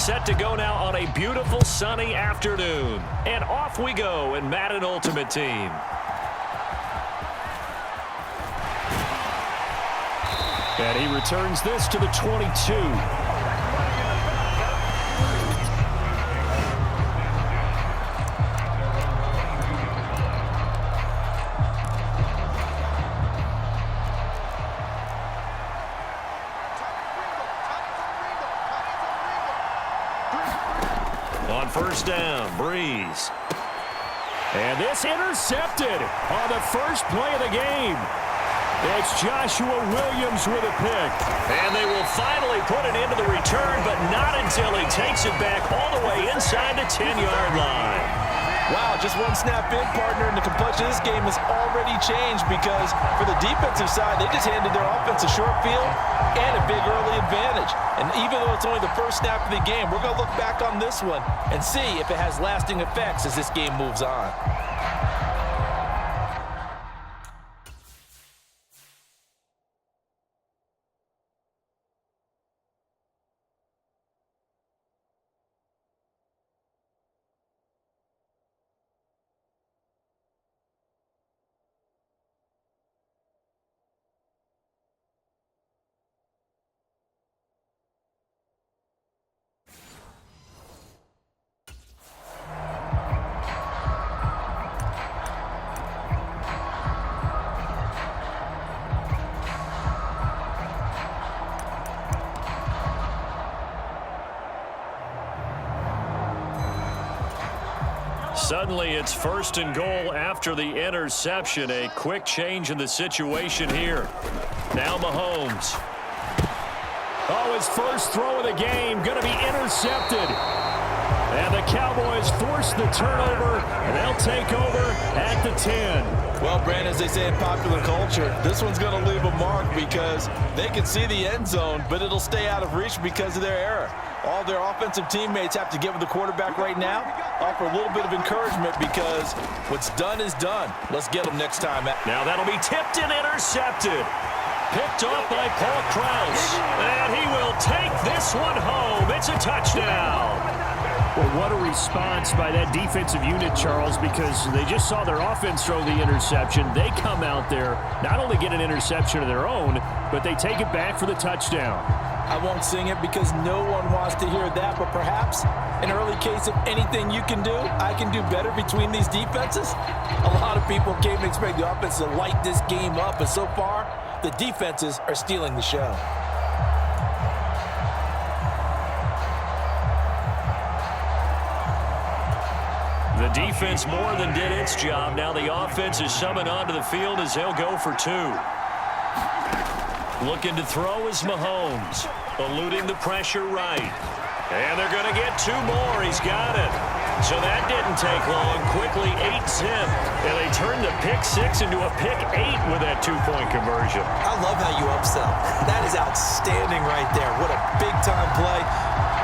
set to go now on a beautiful sunny afternoon. And off we go in Madden Ultimate Team. And he returns this to the 22. On first down, Breeze. And this intercepted on the first play of the game. It's Joshua Williams with a pick. And they will finally put an end to the return, but not until he takes it back all the way inside the 10-yard line. Wow, just one snap in, partner, and the complexion of this game has already changed because for the defensive side, they just handed their offense a short field and a big early advantage. And even though it's only the first snap of the game, we're going to look back on this one and see if it has lasting effects as this game moves on. Suddenly, it's first and goal after the interception. A quick change in the situation here. Now Mahomes. Oh, his first throw of the game going to be intercepted. And the Cowboys force the turnover, and they'll take over at the 10. Well, Brandon, as they say in popular culture, this one's going to leave a mark because they can see the end zone, but it'll stay out of reach because of their error. All their offensive teammates have to get with the quarterback right now, offer a little bit of encouragement because what's done is done. Let's get them next time. Now that'll be tipped and intercepted. Picked off by Paul Krause. And he will take this one home. It's a touchdown. Well, what a response by that defensive unit, Charles, because they just saw their offense throw the interception. They come out there, not only get an interception of their own, but they take it back for the touchdown. I won't sing it because no one wants to hear that, but perhaps an early case of anything you can do, I can do better between these defenses. A lot of people came to expect the offense to light this game up, but so far, the defenses are stealing the show. The defense more than did its job. Now the offense is summoned onto the field as they'll go for two. Looking to throw is Mahomes, eluding the pressure right. And they're going to get two more. He's got it. So that didn't take long. Quickly 8-zip. And they turned the pick six into a pick 8 with that two-point conversion. I love how you upsell. That is outstanding right there. What a big-time play.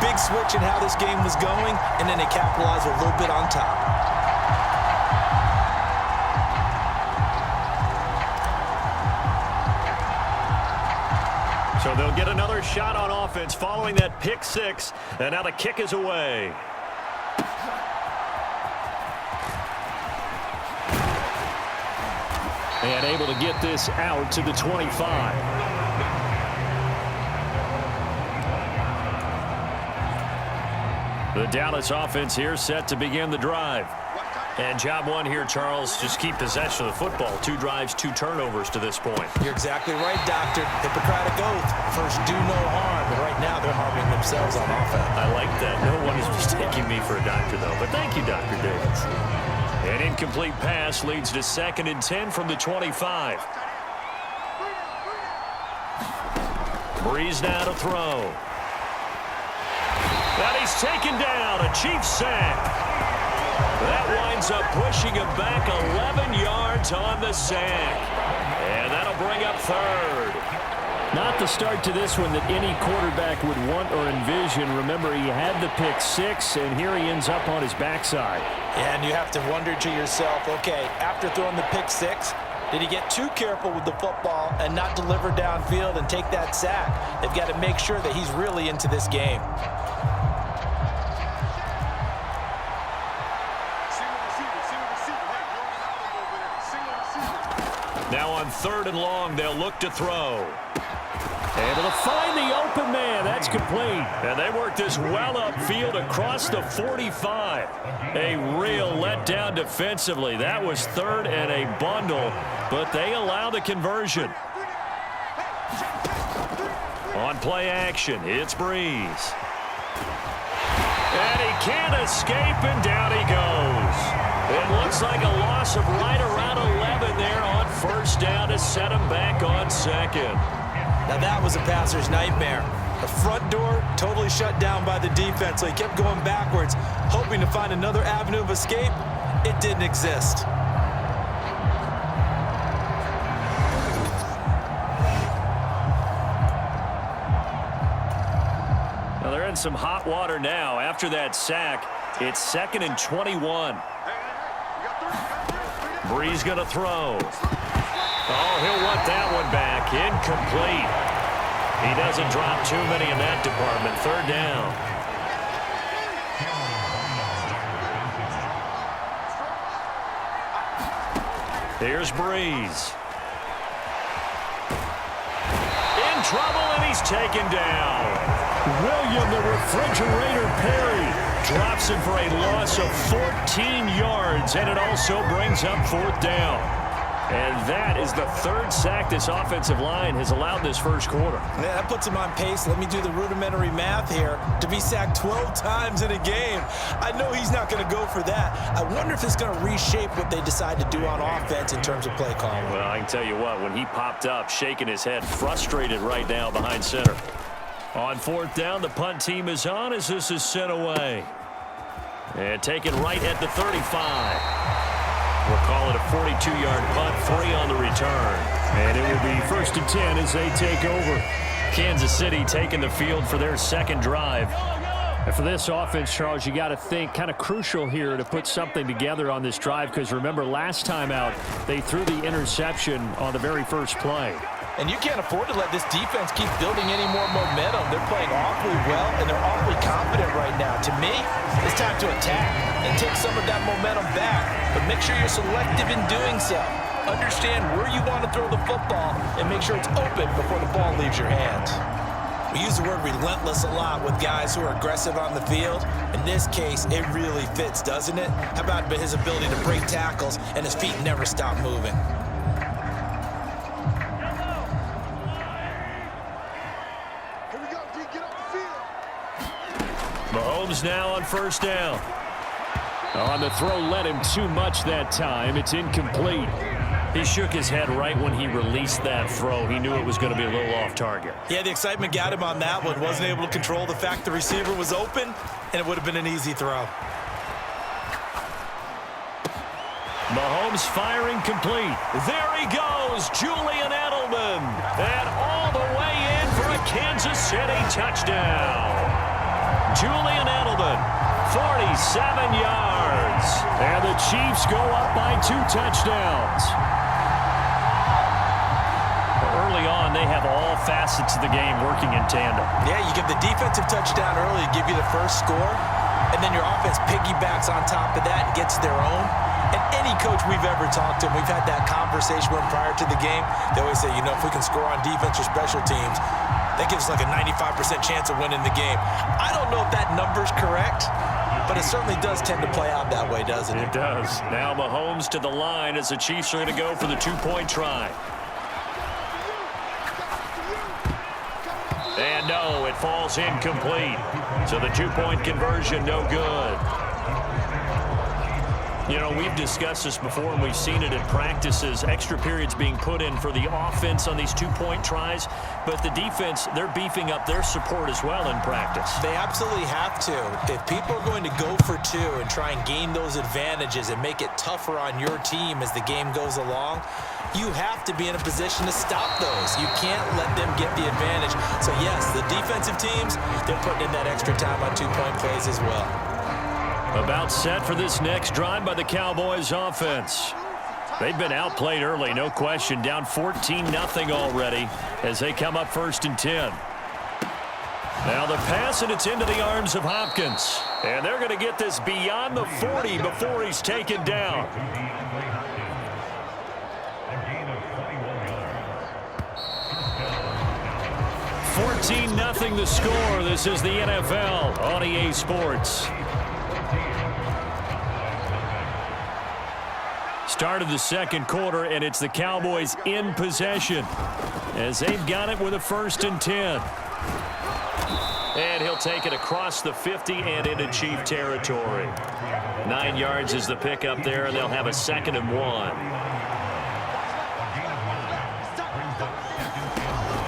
Big switch in how this game was going, and then they capitalized a little bit on top. So they'll get another shot on offense following that pick six, and now the kick is away. And able to get this out to the 25. The Dallas offense here set to begin the drive. And job one here, Charles, just keep possession of the football. 2 drives, 2 turnovers to this point. You're exactly right, Doctor. Hippocratic oath. First, do no harm. But right now, they're harming themselves on offense. I like that. No one is mistaking me for a doctor, though. But thank you, Dr. Davis. An incomplete pass leads to 2nd and 10 from the 25. Breeze now to throw. And he's taken down. A Chiefs sack. That winds up pushing him back 11 yards on the sack. And that'll bring up 3rd. Not the start to this one that any quarterback would want or envision. Remember, he had the pick 6, and here he ends up on his backside. And you have to wonder to yourself, okay, after throwing the pick 6, did he get too careful with the football and not deliver downfield and take that sack? They've got to make sure that he's really into this game. Now on 3rd and long, they'll look to throw. Able to find the open man. That's complete. And they work this well upfield across the 45. A real letdown defensively. That was 3rd and a bundle, but they allow the conversion. On play action, it's Breeze. And he can't escape, and down he goes. It looks like a loss of right around 11 there on 1st down to set him back on 2nd. Now that was a passer's nightmare. The front door totally shut down by the defense, so he kept going backwards, hoping to find another avenue of escape. It didn't exist. Now they're in some hot water now. After that sack, it's 2nd and 21. Breeze going to throw. Oh, he'll want that one back. Incomplete. He doesn't drop too many in that department. 3rd down. Here's Breeze. In trouble, and he's taken down. William the Refrigerator Perry drops him for a loss of 14 yards, and it also brings up 4th down. And that is the 3rd sack this offensive line has allowed this first quarter. Yeah, that puts him on pace. Let me do the rudimentary math here. To be sacked 12 times in a game, I know he's not going to go for that. I wonder if it's going to reshape what they decide to do on offense in terms of play calling. Well, I can tell you what, when he popped up, shaking his head, frustrated right now behind center. On 4th down, the punt team is on as this is sent away. And taken right at the 35. We'll call it a 42-yard punt, 3 on the return. And it will be 1st and 10 as they take over. Kansas City taking the field for their 2nd drive. And for this offense, Charles, you got to think kind of crucial here to put something together on this drive, because remember last time out they threw the interception on the very first play. And you can't afford to let this defense keep building any more momentum. They're playing awfully well, and they're awfully confident right now. To me, it's time to attack and take some of that momentum back. But make sure you're selective in doing so. Understand where you want to throw the football and make sure it's open before the ball leaves your hands. We use the word relentless a lot with guys who are aggressive on the field. In this case, it really fits, doesn't it? How about his ability to break tackles and his feet never stop moving? Mahomes now on 1st down. On the throw, led him too much that time. It's incomplete. He shook his head right when he released that throw. He knew it was going to be a little off target. Yeah, the excitement got him on that one. Wasn't able to control the fact the receiver was open, and it would have been an easy throw. Mahomes firing complete. There he goes, Julian Edelman. And all the way in for a Kansas City touchdown. Julian Edelman, 47 yards. And the Chiefs go up by 2 touchdowns. Early on, they have all facets of the game working in tandem. Yeah, you give the defensive touchdown early to give you the first score, and then your offense piggybacks on top of that and gets their own. And any coach we've ever talked to, and we've had that conversation with them prior to the game, they always say, you know, if we can score on defense or special teams, that gives us like a 95% chance of winning the game. I don't know if that number's correct, but it certainly does tend to play out that way, doesn't it? It does. Now Mahomes to the line as the Chiefs are going to go for the 2-point try. And no, it falls incomplete. So the 2-point conversion, no good. You know, we've discussed this before, and we've seen it in practices, extra periods being put in for the offense on these 2-point tries. But the defense, they're beefing up their support as well in practice. They absolutely have to. If people are going to go for 2 and try and gain those advantages and make it tougher on your team as the game goes along, you have to be in a position to stop those. You can't let them get the advantage. So, yes, the defensive teams, they're putting in that extra time on 2-point plays as well. About set for this next drive by the Cowboys offense. They've been outplayed early, no question. Down 14-0 already as they come up 1st and 10. Now the pass, and it's into the arms of Hopkins. And they're going to get this beyond the 40 before he's taken down. 14-0 the score. This is the NFL on EA Sports. Start of the second quarter, and it's the Cowboys in possession as they've got it with a 1st and 10. And he'll take it across the 50 and into Chief territory. 9 yards is the pickup there, and they'll have a 2nd and 1.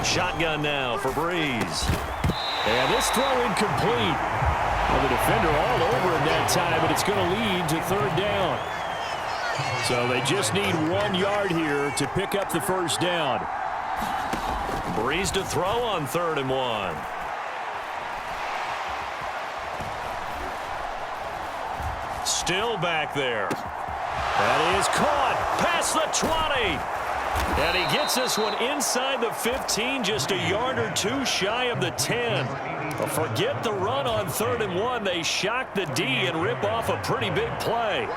Shotgun now for Breeze. And this throw incomplete. Well, the defender all over him that time, but it's going to lead to 3rd down. So they just need 1 yard here to pick up the 1st down. Breeze to throw on 3rd and 1. Still back there. That is caught past the 20. And he gets this one inside the 15, just a yard or 2 shy of the 10. But forget the run on 3rd and 1. They shock the D and rip off a pretty big play.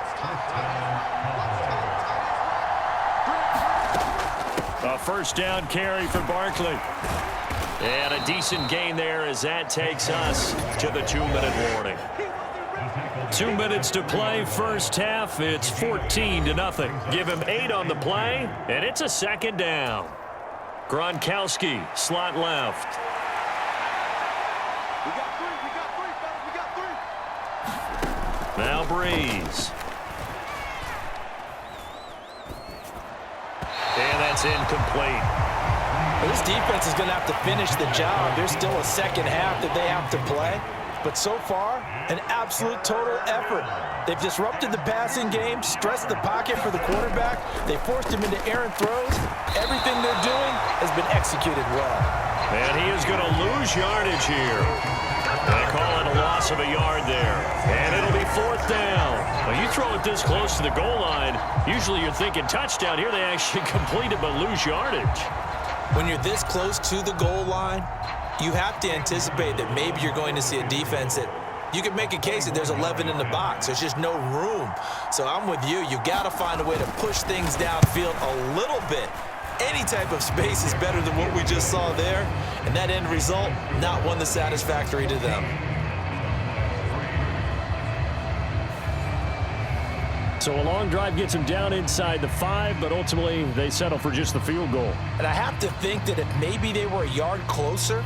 A 1st down carry for Barkley. And a decent gain there as that takes us to the 2-minute warning. 2 minutes to play, 1st half. It's 14-0. Give him 8 on the play, and it's a 2nd down. Gronkowski, slot left. We got three, fellas, we got 3. Now Breeze. And that's incomplete. Well, this defense is going to have to finish the job. There's still a 2nd half that they have to play. But so far, an absolute total effort. They've disrupted the passing game, stressed the pocket for the quarterback. They forced him into errant throws. Everything they're doing has been executed well. And he is going to lose yardage here. They call it a loss of a yard there. And it'll be 4th down. Well, you throw it this close to the goal line, usually you're thinking touchdown. Here they actually complete it but lose yardage. When you're this close to the goal line, you have to anticipate that maybe you're going to see a defense that you can make a case that there's 11 in the box. There's just no room. So I'm with you. You got to find a way to push things downfield a little bit. Any type of space is better than what we just saw there. And that end result, not one that's satisfactory to them. So a long drive gets them down inside the 5, but ultimately they settle for just the field goal. And I have to think that if maybe they were a yard closer,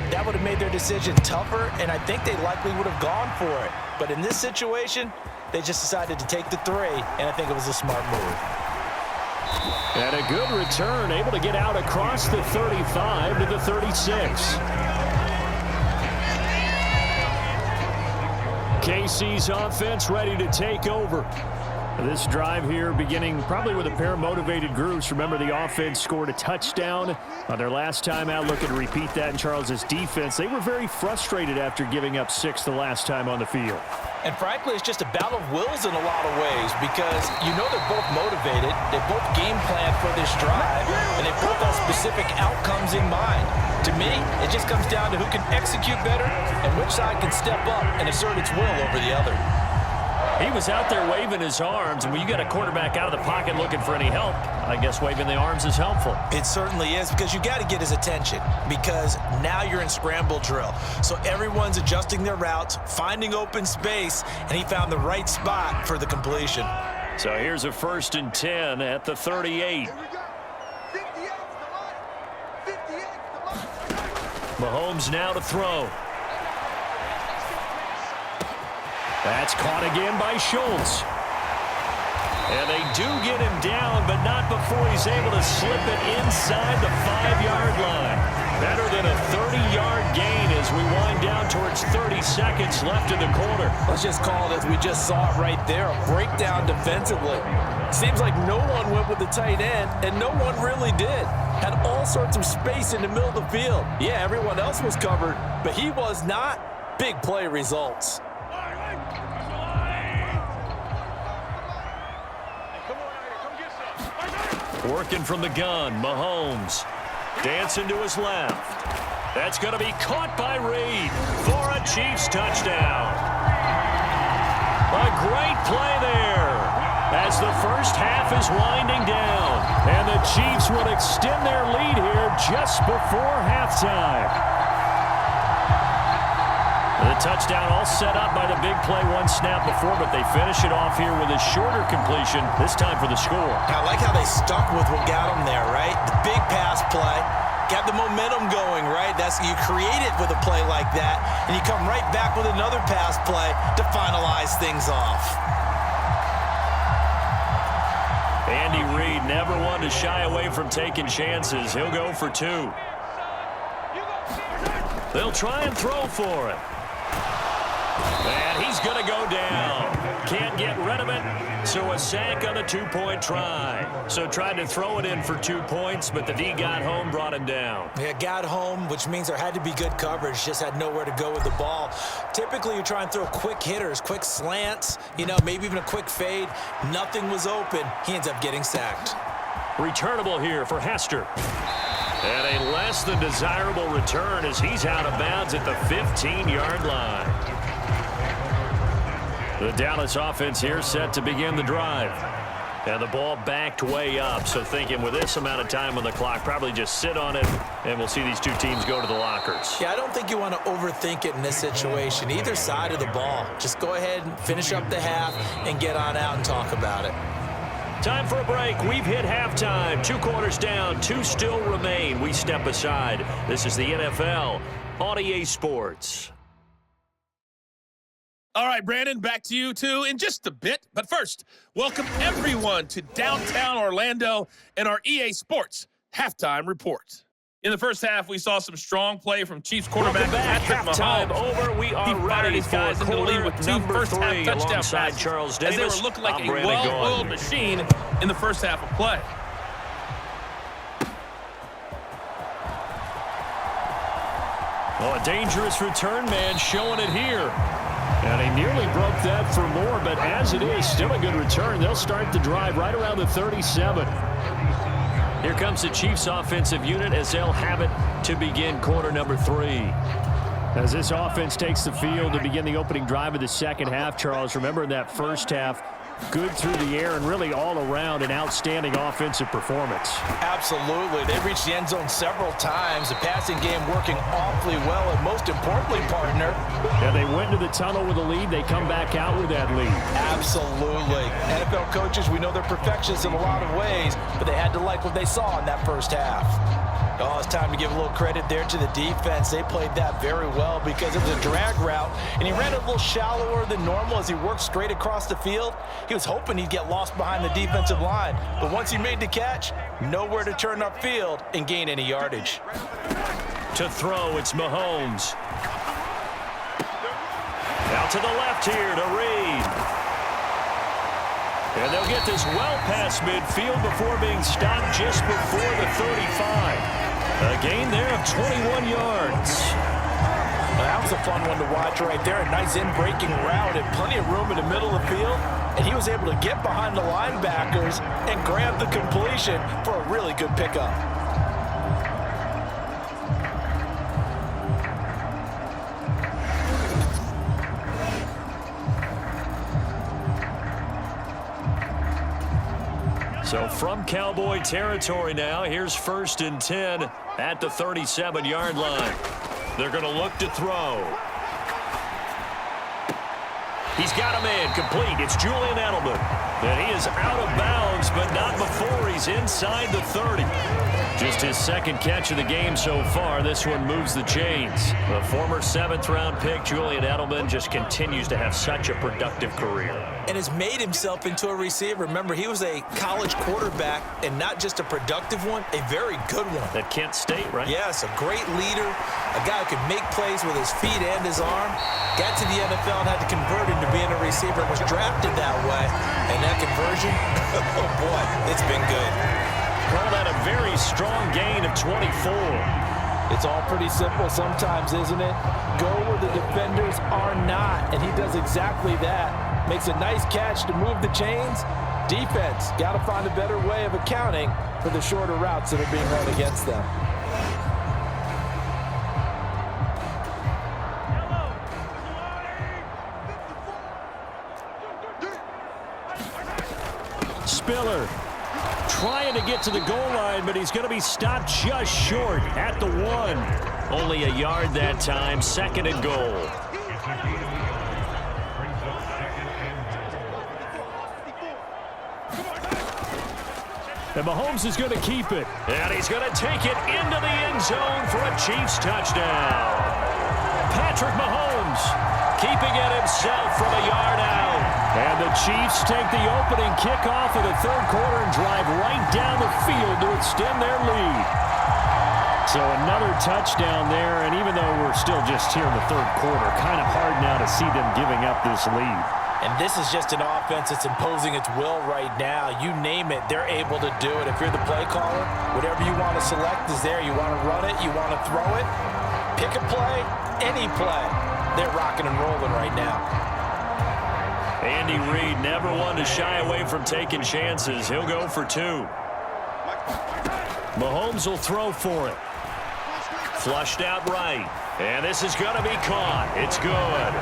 that would have made their decision tougher, and I think they likely would have gone for it. But in this situation, they just decided to take the 3, and I think it was a smart move. And a good return, able to get out across the 35 to the 36. KC's offense ready to take over. This drive here beginning probably with a pair of motivated groups. Remember, the offense scored a touchdown on their last time out. Looking to repeat that in Charles's defense. They were very frustrated after giving up 6 the last time on the field. And frankly, it's just a battle of wills in a lot of ways because you know they're both motivated. They both game plan for this drive, and they both have specific outcomes in mind. To me, it just comes down to who can execute better and which side can step up and assert its will over the other. He was out there waving his arms, and when you got a quarterback out of the pocket looking for any help, I guess waving the arms is helpful. It certainly is, because you got to get his attention, because now you're in scramble drill. So everyone's adjusting their routes, finding open space, and he found the right spot for the completion. So here's a 1st and 10 at the 38. Mahomes now to throw. That's caught again by Schultz. And they do get him down, but not before he's able to slip it inside the 5-yard line. Better than a 30-yard gain as we wind down towards 30 seconds left in the quarter. Let's just call it, as we just saw it right there, a breakdown defensively. Seems like no one went with the tight end, and no one really did. Had all sorts of space in the middle of the field. Yeah, everyone else was covered, but he was not. Big play results. Working from the gun, Mahomes. Dancing to his left. That's going to be caught by Reed for a Chiefs touchdown. A great play there as the first half is winding down. And the Chiefs will extend their lead here just before halftime. The touchdown all set up by the big play one snap before, but they finish it off here with a shorter completion, this time for the score. I like how they stuck with what got them there, right? The big pass play, got the momentum going, right? You create it with a play like that, and you come right back with another pass play to finalize things off. Andy Reid never one to shy away from taking chances. He'll go for two. They'll try and throw for it. And he's going to go down. Can't get rid of it, so a sack on a two-point try. So tried to throw it in for 2 points, but the D got home, brought him down. Yeah, got home, which means there had to be good coverage. Just had nowhere to go with the ball. Typically, you try and throw quick hitters, quick slants, maybe even a quick fade. Nothing was open. He ends up getting sacked. Returnable here for Hester. And a less than desirable return as he's out of bounds at the 15-yard line. The Dallas offense here set to begin the drive. And the ball backed way up, so thinking with this amount of time on the clock, probably just sit on it, and we'll see these two teams go to the lockers. Yeah, I don't think you want to overthink it in this situation. Either side of the ball. Just go ahead and finish up the half and get on out and talk about it. Time for a break. We've hit halftime. 2 quarters down, 2 still remain. We step aside. This is the NFL on EA Sports. All right, Brandon, back to you, too, in just a bit. But first, welcome everyone to downtown Orlando and our EA Sports halftime report. In the first half, we saw some strong play from Chiefs quarterback Patrick Halftime Mahomes. over. We are ready His for guys into the lead with 2 first-half touchdown passes Charles Davis. as they were looking like a well-oiled machine in the first half of play. Oh, a dangerous return man showing it here. And he nearly broke that for more, but as it is, still a good return. They'll start the drive right around the 37. Here comes the Chiefs offensive unit as they'll have it to begin quarter number 3. As this offense takes the field to begin the opening drive of the second half, Charles, remember in that first half, good through the air and really all around an outstanding offensive performance. Absolutely. They reached the end zone several times. The passing game working awfully well, and most importantly, partner. And they went to the tunnel with a lead. They come back out with that lead. Absolutely. NFL coaches, we know they're perfectionists in a lot of ways, but they had to like what they saw in that first half. Oh, it's time to give a little credit there to the defense. They played that very well because it was a drag route, and he ran a little shallower than normal as he worked straight across the field. He was hoping he'd get lost behind the defensive line, but once he made the catch, nowhere to turn upfield and gain any yardage. To throw, it's Mahomes. Out to the left here to Reid. And they'll get this well past midfield before being stopped just before the 35. A gain there of 21 yards. Well, that was a fun one to watch right there. A nice in-breaking route and plenty of room in the middle of the field. And he was able to get behind the linebackers and grab the completion for a really good pickup. So from Cowboy territory now, here's 1st and 10 at the 37-yard line. They're going to look to throw. He's got a man complete. It's Julian Edelman. And he is out of bounds, but not before he's inside the 30. Just his second catch of the game so far. This one moves the chains. The former 7th-round pick, Julian Edelman, just continues to have such a productive career. And has made himself into a receiver. Remember, he was a college quarterback, and not just a productive one, a very good one. At Kent State, right? Yes, a great leader, a guy who could make plays with his feet and his arm. Got to the NFL and had to convert into being a receiver, was drafted that way. And that conversion, oh boy, it's been good. Called out a very strong gain of 24. It's all pretty simple sometimes, isn't it? Go where the defenders are not, and he does exactly that. Makes a nice catch to move the chains. Defense, got to find a better way of accounting for the shorter routes that are being run against them. Spiller trying trying to get to the goal line, but he's going to be stopped just short at the 1. Only a yard that time, 2nd and goal. And Mahomes is going to keep it. And he's going to take it into the end zone for a Chiefs touchdown. Patrick Mahomes keeping it himself from a yard out. And the Chiefs take the opening kickoff of the 3rd quarter and drive right down the field to extend their lead. So another touchdown there, and even though we're still just here in the 3rd quarter, kind of hard now to see them giving up this lead. And this is just an offense that's imposing its will right now. You name it, they're able to do it. If you're the play caller, whatever you want to select is there. You want to run it, you want to throw it, pick a play, any play. They're rocking and rolling right now. Andy Reid never one to shy away from taking chances. He'll go for 2. Mahomes will throw for it. Flushed out right. And this is going to be caught. It's good.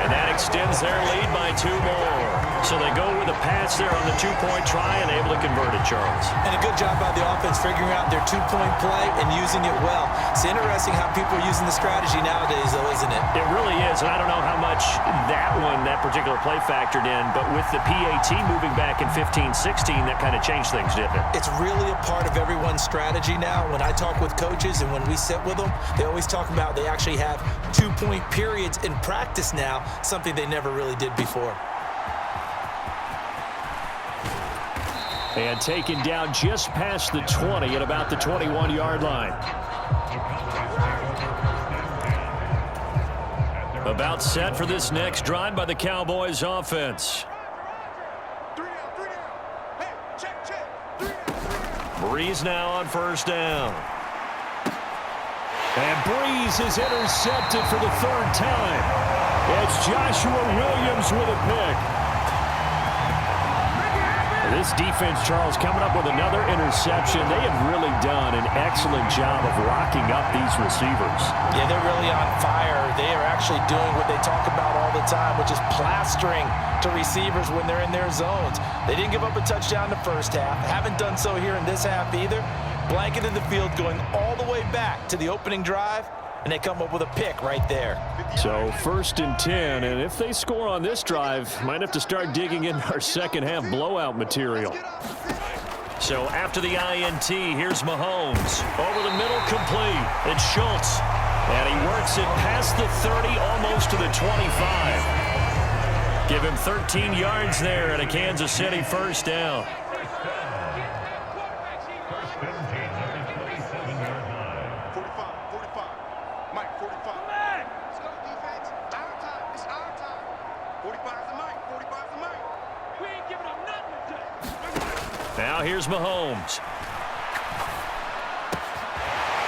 And that extends their lead by 2 more. So they go with a pass there on the 2-point try and able to convert it, Charles. And a good job by the offense figuring out their 2-point play and using it well. It's interesting how people are using the strategy nowadays, though, isn't it? It really is, and I don't know how much that particular play factored in, but with the PAT moving back in 15-16, that kind of changed things, didn't it? It's really a part of everyone's strategy now. When I talk with coaches and when we sit with them, they always talk about they actually have 2-point periods in practice now, something they never really did before. And taken down just past the 20 at about the 21-yard line. About set for this next drive by the Cowboys offense. 3 down. Hey, check. 3 down. Breeze now on 1st down. And Breeze is intercepted for the 3rd time. It's Joshua Williams with a pick. This defense, Charles, coming up with another interception. They have really done an excellent job of locking up these receivers. Yeah, they're really on fire. They are actually doing what they talk about all the time, which is plastering to receivers when they're in their zones. They didn't give up a touchdown in the 1st half. Haven't done so here in this half either. Blanketed the field going all the way back to the opening drive, and they come up with a pick right there. So 1st and 10, and if they score on this drive, might have to start digging in our 2nd half blowout material. So after the INT, here's Mahomes. Over the middle, complete. It's Schultz. And he works it past the 30, almost to the 25. Give him 13 yards there and a Kansas City 1st down. Now here's Mahomes.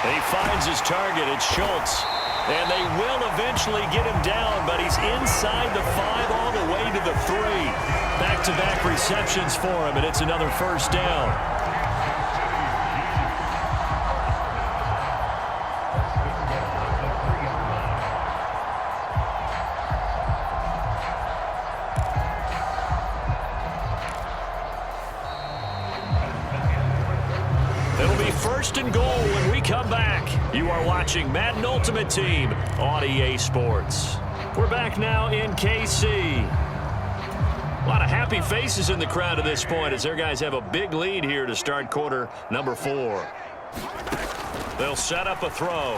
He finds his target. It's Schultz. And they will eventually get him down, but he's inside the 5 all the way to the 3. Back-to-back receptions for him, and it's another 1st down. It'll be 1st and goal when we come back. You are watching Madden Ultimate Team on EA Sports. We're back now in KC. A lot of happy faces in the crowd at this point as their guys have a big lead here to start quarter number 4. They'll set up a throw.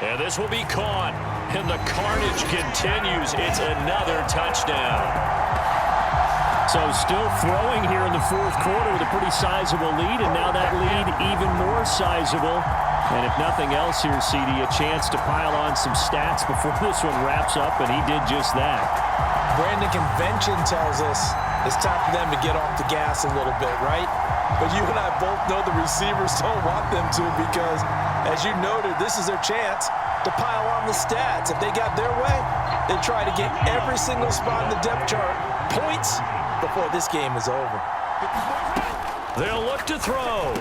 And this will be caught. And the carnage continues. It's another touchdown. So still throwing here in the 4th quarter with a pretty sizable lead, and now that lead even more sizable. And if nothing else here, CD, a chance to pile on some stats before this one wraps up, and he did just that. Brandon, convention tells us it's time for them to get off the gas a little bit, right? But you and I both know the receivers don't want them to because, as you noted, this is their chance to pile on the stats. If they got their way, they try to get every single spot in the depth chart points before this game is over. They'll look to throw.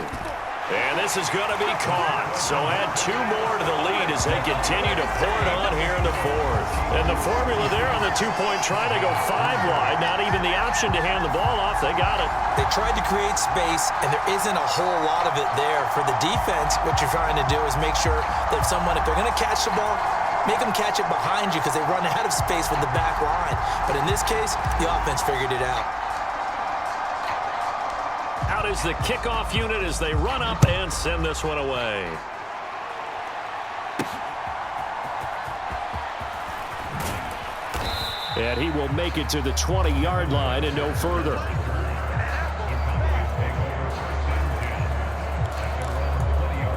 And this this is going to be caught. So add 2 more to the lead as they continue to pour it on here in the 4th. And the formula there on the 2-point try to go 5 wide. Not even the option to hand the ball off. They got it. They tried to create space, and there isn't a whole lot of it there. For the defense, what you're trying to do is make sure that if they're going to catch the ball, make them catch it behind you because they run out of space with the back line. But in this case, the offense figured it out. Out is the kickoff unit as they run up and send this one away. And he will make it to the 20-yard line and no further.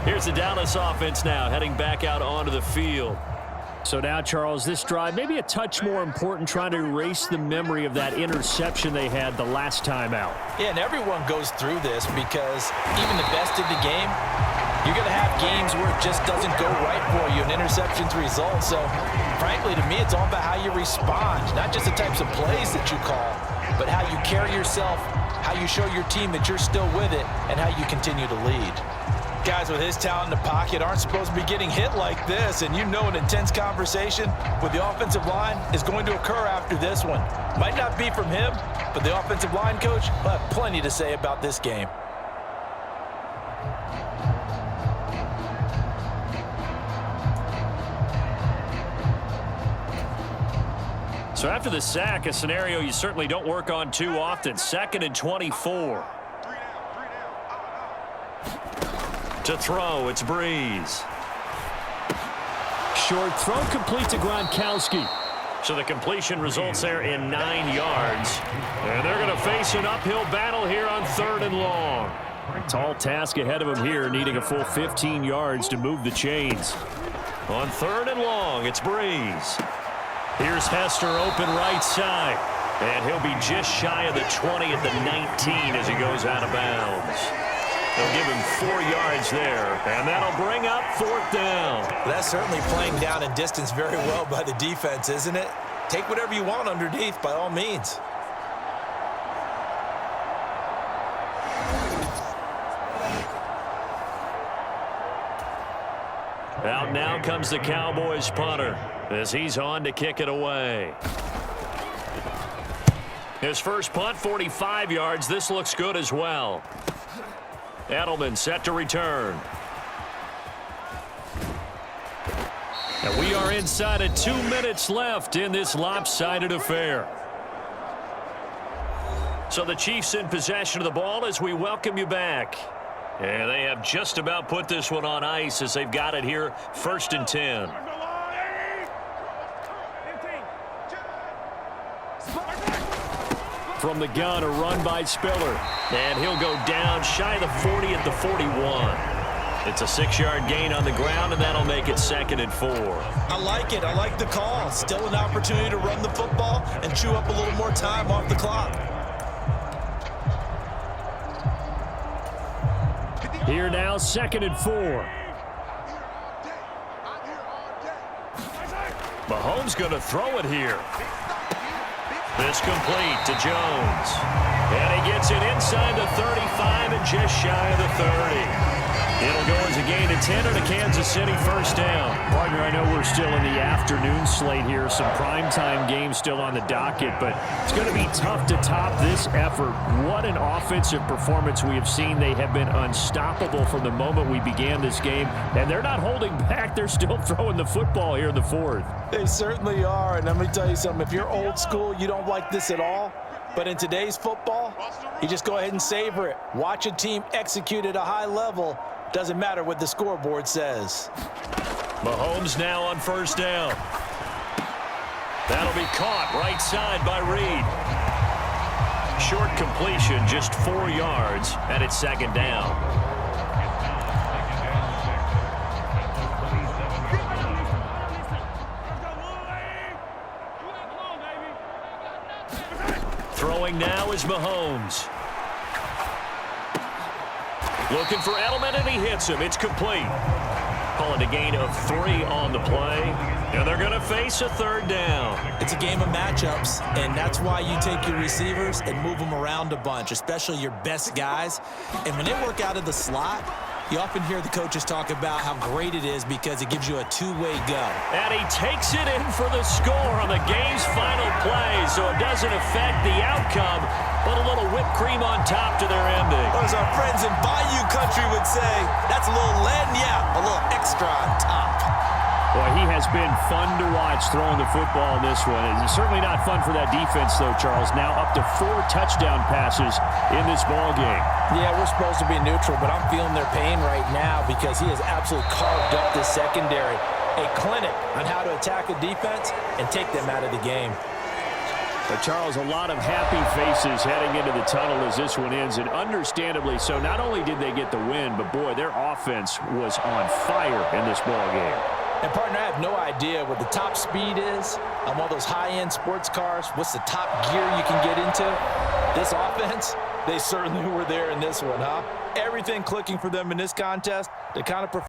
Here's the Dallas offense now heading back out onto the field. So now, Charles, this drive maybe a touch more important, trying to erase the memory of that interception they had the last time out. Yeah, and everyone goes through this because even the best in the game, you're going to have games where it just doesn't go right for you, and interceptions result. So, frankly, to me, it's all about how you respond, not just the types of plays that you call, but how you carry yourself, how you show your team that you're still with it, and how you continue to lead. Guys with his talent in the pocket aren't supposed to be getting hit like this, and you know an intense conversation with the offensive line is going to occur after this one. Might not be from him, but the offensive line coach will have plenty to say about this game. So after the sack, a scenario you certainly don't work on too often. 2nd and 24. To throw, it's Breeze. Short throw complete to Gronkowski. So the completion results there in 9 yards. And they're going to face an uphill battle here on 3rd and long. Tall task ahead of him here, needing a full 15 yards to move the chains. On 3rd and long, it's Breeze. Here's Hester open right side. And he'll be just shy of the 20 at the 19 as he goes out of bounds. They'll give him 4 yards there, and that'll bring up 4th down. That's certainly playing down in distance very well by the defense, isn't it? Take whatever you want underneath, by all means. Out now comes the Cowboys punter as he's on to kick it away. His first punt, 45 yards. This looks good as well. Edelman set to return. And we are inside of 2 minutes left in this lopsided affair. So the Chiefs in possession of the ball as we welcome you back. And they have just about put this one on ice as they've got it here, 1st and 10. From the gun, a run by Spiller. And he'll go down shy of the 40 at the 41. It's a 6-yard gain on the ground, and that'll make it 2nd and 4. I like it. I like the call. Still an opportunity to run the football and chew up a little more time off the clock. Here now, 2nd and 4. Mahomes going to throw it here. This complete to Jones. And he gets it inside the 35 and just shy of the 30. It'll go as a gain of 10 and a Kansas City 1st down. Partner, I know we're still in the afternoon slate here. Some primetime games still on the docket, but it's going to be tough to top this effort. What an offensive performance we have seen. They have been unstoppable from the moment we began this game, and they're not holding back. They're still throwing the football here in the 4th. They certainly are, and let me tell you something. If you're old school, you don't like this at all. But in today's football, you just go ahead and savor it. Watch a team execute at a high level. Doesn't matter what the scoreboard says. Mahomes now on 1st down. That'll be caught right side by Reed. Short completion, just 4 yards, and it's 2nd down. Throwing now is Mahomes. Looking for Edelman, and he hits him. It's complete. Calling a gain of 3 on the play. And they're going to face a 3rd down. It's a game of matchups, and that's why you take your receivers and move them around a bunch, especially your best guys. And when they work out of the slot, You often hear the coaches talk about how great it is because it gives you a two-way go. And he takes it in for the score on the game's final play, so it doesn't affect the outcome, but a little whipped cream on top to their ending. Or as our friends in Bayou Country would say, that's a little lagniappe, a little extra on top. Boy, he has been fun to watch throwing the football in this one. It's certainly not fun for that defense, though, Charles. Now up to 4 touchdown passes in this ball game. Yeah, we're supposed to be neutral, but I'm feeling their pain right now because he has absolutely carved up this secondary. A clinic on how to attack a defense and take them out of the game. But, Charles, a lot of happy faces heading into the tunnel as this one ends, and understandably so. Not only did they get the win, but, boy, their offense was on fire in this ball game. And, partner, I have no idea what the top speed is on one of those high-end sports cars. What's the top gear you can get into? This offense, they certainly were there in this one, huh? Everything clicking for them in this contest. They kind of